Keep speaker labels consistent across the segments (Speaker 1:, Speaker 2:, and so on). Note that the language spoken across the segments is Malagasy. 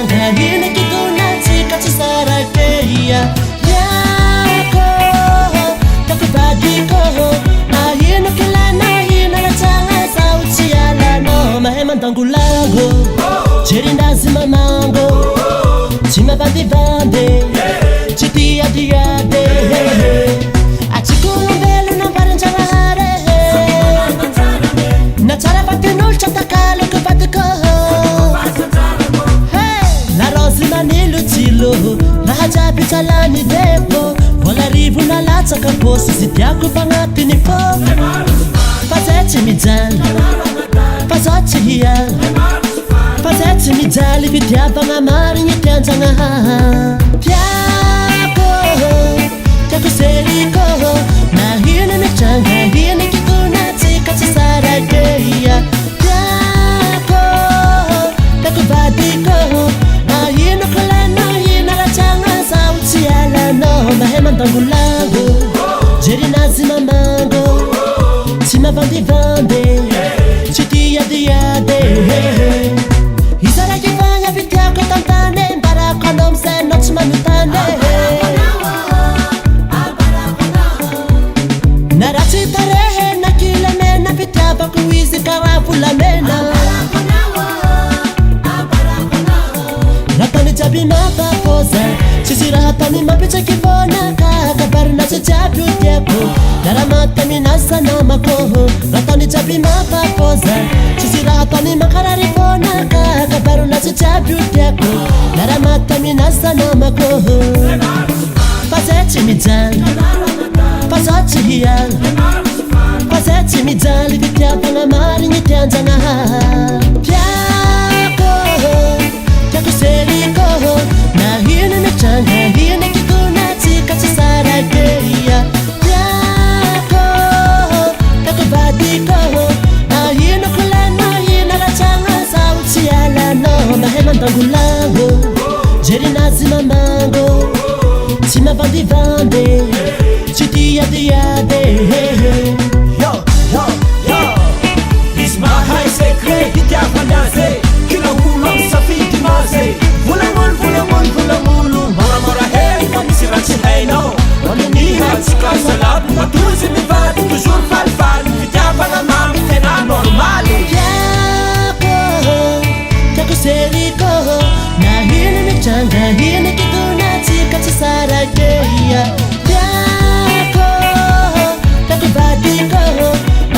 Speaker 1: mitranga hina kituna tsika tsy sarakeia yako takibadiko ahino kilana hina ratsanga sao tsy alano mahay mandangolago jerindazy mamango tsy mavandivandy tsy diadiady atsikoolombelona mbaranjanahare na tsara fatin'olotsa takaloko vadiko larozy manilo tsilo raha jiaby tsalany devo vola rivona latsaka bosy zy diako fagnatiny fô fa zay tsy mijaly fa zao tsy hiala fa zay tsy mijaly fitiavagna marigny tianjagnahaha tiako tiako seriko na hina mitranga hina kitona tsika tsy sarakeia tiako tiako vadiko ahino kolano hina ratsagna sao tsy alano mahay mandangolago jerinazy mamango tsy mavandivandy tsy diadiady izaraky fagna fitiako tantany mbarako anao amizay anao tsy manotany na raha tsy tarehe na kilamena fitiavako izy karaha volamena ratany jiaby mampafoza tsisy raha tany mampitsaky fôna kakabarina tsy jiaby ho tiako naraha mataminazy namako ratany jiaby mampafoza tsisy raha tany makarary fôna kakabarina tsy jiaby ho tiako naraha mataminazy namako fa zay tsy mijaly fa zao tsy hiala fa zay tsy mijaly fitiavagna marigny tianjagnahaha tiako tiako seriko na hina mitranga hina kitona tsika tsy sarakeia tiako tiako vadiko ahino kolano hina ratsagna sao tsy alano mahay mandangolago jerinazy mamango tsy mavandivandy tsy diadiady
Speaker 2: Izy mahay secret hitiavanazy kila olo amy safidy mazy volamolo moramora hely fa misy raha tsy hainao manoniha tsika salabo matozy mivady toujours falifaly fitiavana mamy tena normaly
Speaker 1: tiako tiako seriko na hina mitranga hina kitona tsika tsy sarakeia tiako tiako vadiko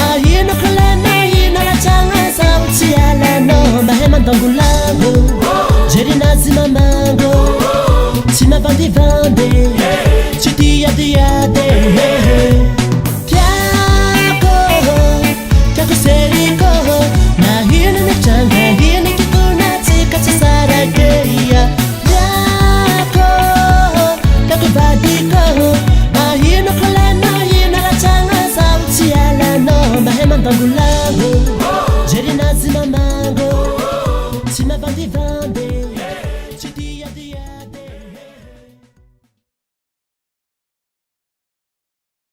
Speaker 1: ahino kolano hina ratsagna sao tsy alano mahay mandangolago jerinazy mamango tsy mavandivandy tsy diadiady tiako tiako seriko na hina mitranga hina kitona tsika tsy sarakeia tiako tiako vadiko ahino kolano hina ratsagna sao tsy alano mahay mandangolago